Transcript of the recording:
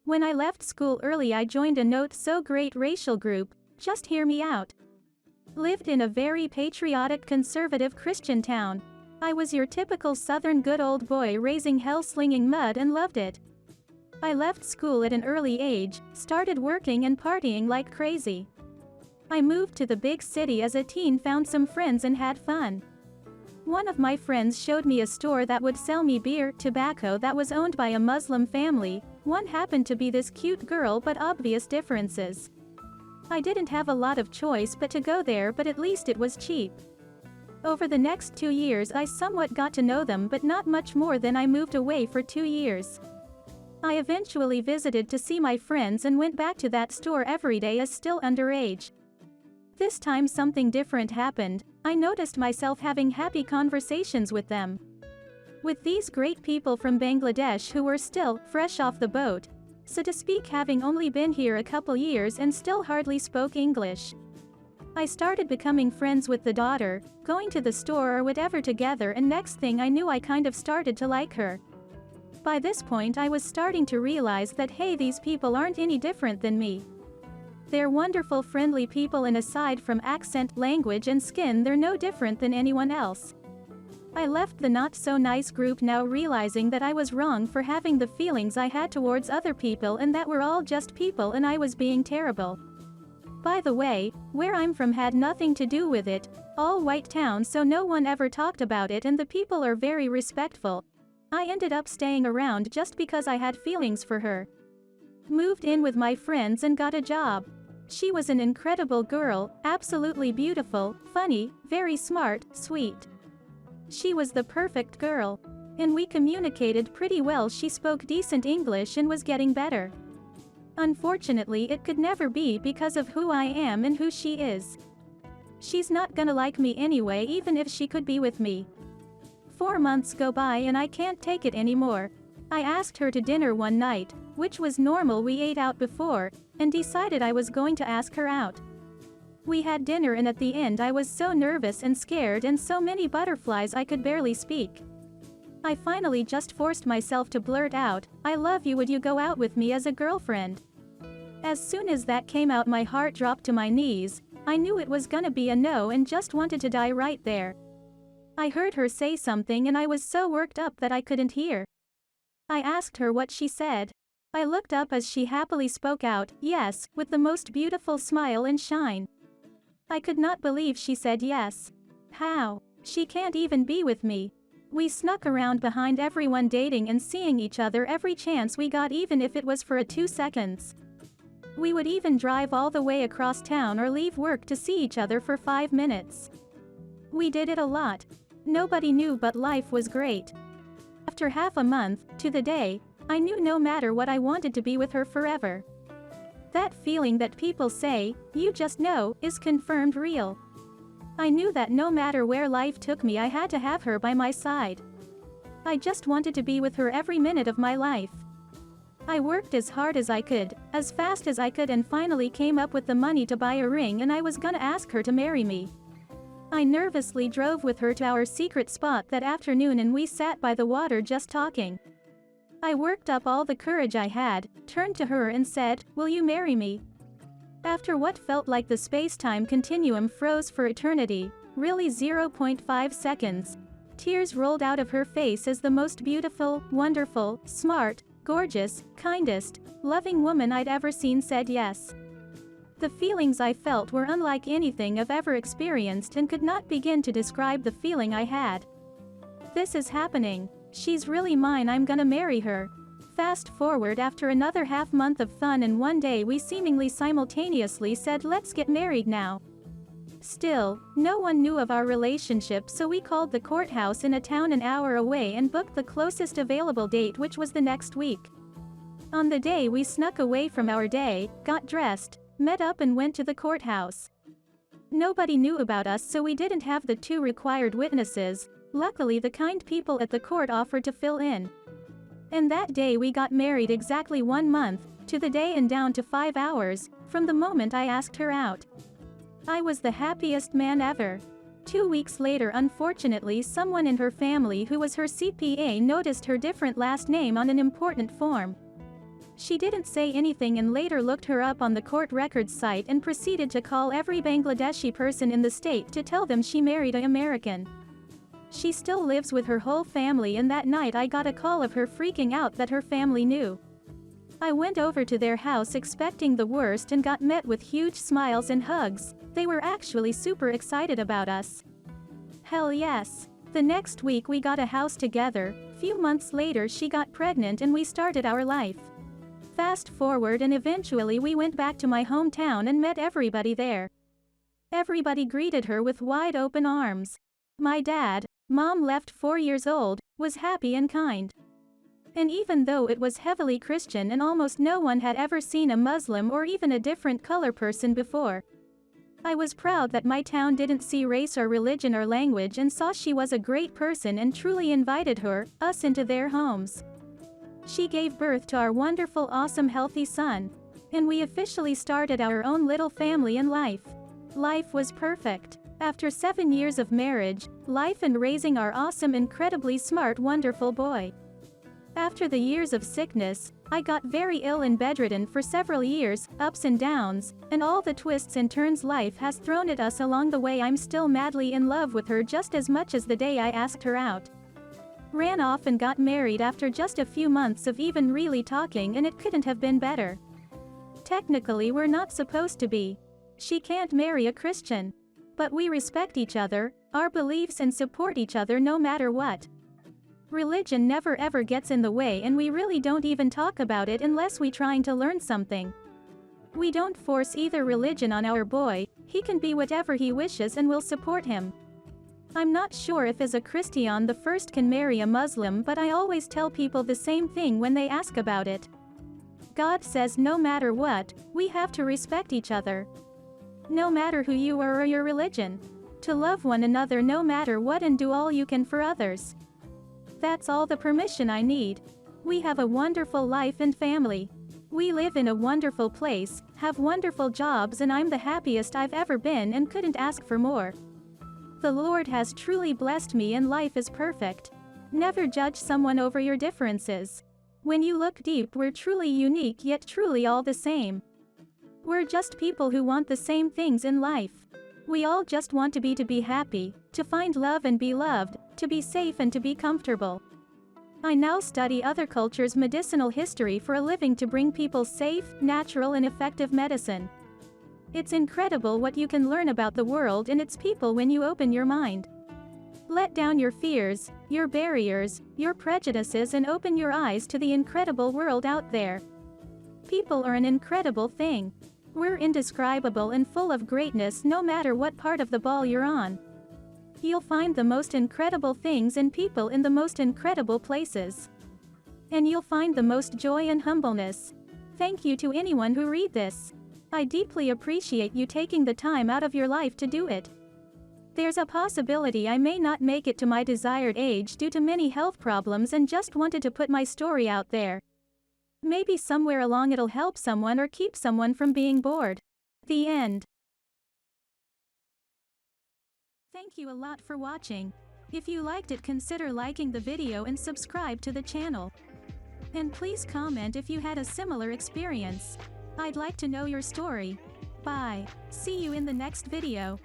When I left school early, I joined a not-so-great racial group. Just hear me out. Lived in a very patriotic conservative Christian town. I was your typical southern good old boy raising hell slinging mud and loved it. I left school at an early age, started working and partying like crazy. I moved to the big city as a teen, found some friends and had fun. One of my friends showed me a store that would sell me beer, tobacco that was owned by a Muslim family. One happened to be this cute girl, but obvious differences. I didn't have a lot of choice but to go there, but at least it was cheap. Over the next 2 years I somewhat got to know them, but not much more. Then I moved away for 2 years. I eventually visited to see my friends and went back to that store every day as still underage. This time something different happened. I noticed myself having happy conversations with them. With these great people from Bangladesh who were still fresh off the boat, so to speak, having only been here a couple years and still hardly spoke English. I started becoming friends with the daughter, going to the store or whatever together, and next thing I knew I kind of started to like her. By this point I was starting to realize that hey, these people aren't any different than me. They're wonderful, friendly people, and aside from accent, language and skin, they're no different than anyone else. I left the not-so-nice group now realizing that I was wrong for having the feelings I had towards other people, and that we're all just people and I was being terrible. By the way, where I'm from had nothing to do with it, all white town, so no one ever talked about it and the people are very respectful. I ended up staying around just because I had feelings for her. Moved in with my friends and got a job. She was an incredible girl, absolutely beautiful, funny, very smart, sweet. She was the perfect girl. And we communicated pretty well. She spoke decent English and was getting better. Unfortunately, it could never be because of who I am and who she is. She's not gonna like me anyway, even if she could be with me. 4 months go by and I can't take it anymore. I asked her to dinner one night, which was normal, we ate out before, and decided I was going to ask her out. We had dinner and at the end I was so nervous and scared and so many butterflies I could barely speak. I finally just forced myself to blurt out, "I love you, would you go out with me as a girlfriend?" As soon as that came out my heart dropped to my knees. I knew it was gonna be a no and just wanted to die right there. I heard her say something and I was so worked up that I couldn't hear. I asked her what she said. I looked up as she happily spoke out, "Yes," with the most beautiful smile and shine. I could not believe she said yes. How? She can't even be with me. We snuck around behind everyone, dating and seeing each other every chance we got, even if it was for 2 seconds. We would even drive all the way across town or leave work to see each other for 5 minutes. We did it a lot. Nobody knew, but life was great. After half a month, to the day, I knew no matter what I wanted to be with her forever. That feeling that people say, "You just know," is confirmed real. I knew that no matter where life took me I had to have her by my side. I just wanted to be with her every minute of my life. I worked as hard as I could, as fast as I could, and finally came up with the money to buy a ring, and I was gonna ask her to marry me. I nervously drove with her to our secret spot that afternoon and we sat by the water just talking. I worked up all the courage I had, turned to her and said, "Will you marry me?" After what felt like the space-time continuum froze for eternity, really 0.5 seconds, tears rolled out of her face as the most beautiful, wonderful, smart, gorgeous, kindest, loving woman I'd ever seen said yes. The feelings I felt were unlike anything I've ever experienced and could not begin to describe the feeling I had. This is happening. She's really mine, I'm gonna marry her. Fast forward after another half month of fun and one day we seemingly simultaneously said, "Let's get married now." Still, no one knew of our relationship, so we called the courthouse in a town an hour away and booked the closest available date, which was the next week. On the day we snuck away from our day, got dressed, met up and went to the courthouse. Nobody knew about us, so we didn't have the 2 required witnesses. Luckily the kind people at the court offered to fill in. And that day we got married exactly 1 month, to the day and down to 5 hours, from the moment I asked her out. I was the happiest man ever. 2 weeks later, unfortunately, someone in her family who was her CPA noticed her different last name on an important form. She didn't say anything and later looked her up on the court records site and proceeded to call every Bangladeshi person in the state to tell them she married an American. She still lives with her whole family, and that night I got a call of her freaking out that her family knew. I went over to their house expecting the worst and got met with huge smiles and hugs. They were actually super excited about us. Hell yes. The next week we got a house together. Few months later she got pregnant and we started our life. Fast forward and eventually we went back to my hometown and met everybody there. Everybody greeted her with wide open arms. My dad, Mom left 4 years old, was happy and kind. And even though it was heavily Christian and almost no one had ever seen a Muslim or even a different color person before, I was proud that my town didn't see race or religion or language and saw she was a great person and truly invited us into their homes. She gave birth to our wonderful, awesome, healthy son. And we officially started our own little family and life. Life was perfect. After 7 years of marriage, life, and raising our awesome, incredibly smart, wonderful boy. After the years of sickness, I got very ill and bedridden for several years, ups and downs, and all the twists and turns life has thrown at us along the way. I'm still madly in love with her just as much as the day I asked her out. Ran off and got married after just a few months of even really talking, and it couldn't have been better. Technically we're not supposed to be. She can't marry a Christian. But we respect each other, our beliefs, and support each other no matter what. Religion never ever gets in the way, and we really don't even talk about it unless we trying to learn something. We don't force either religion on our boy. He can be whatever he wishes and we'll support him. I'm not sure if as a Christian the first can marry a Muslim, but I always tell people the same thing when they ask about it. God says no matter what, we have to respect each other. No matter who you are or your religion. To love one another no matter what and do all you can for others. That's all the permission I need. We have a wonderful life and family. We live in a wonderful place, have wonderful jobs, and I'm the happiest I've ever been and couldn't ask for more. The Lord has truly blessed me and life is perfect. Never judge someone over your differences. When you look deep, we're truly unique yet truly all the same. We're just people who want the same things in life. We all just want to be happy, to find love and be loved, to be safe and to be comfortable. I now study other cultures' medicinal history for a living to bring people safe, natural, and effective medicine. It's incredible what you can learn about the world and its people when you open your mind. Let down your fears, your barriers, your prejudices, and open your eyes to the incredible world out there. People are an incredible thing. We're indescribable and full of greatness no matter what part of the ball you're on. You'll find the most incredible things and people in the most incredible places. And you'll find the most joy and humbleness. Thank you to anyone who read this. I deeply appreciate you taking the time out of your life to do it. There's a possibility I may not make it to my desired age due to many health problems and just wanted to put my story out there. Maybe somewhere along it'll help someone or keep someone from being bored. The end. Thank you a lot for watching. If you liked it, consider liking the video and subscribe to the channel. And please comment if you had a similar experience. I'd like to know your story. Bye. See you in the next video.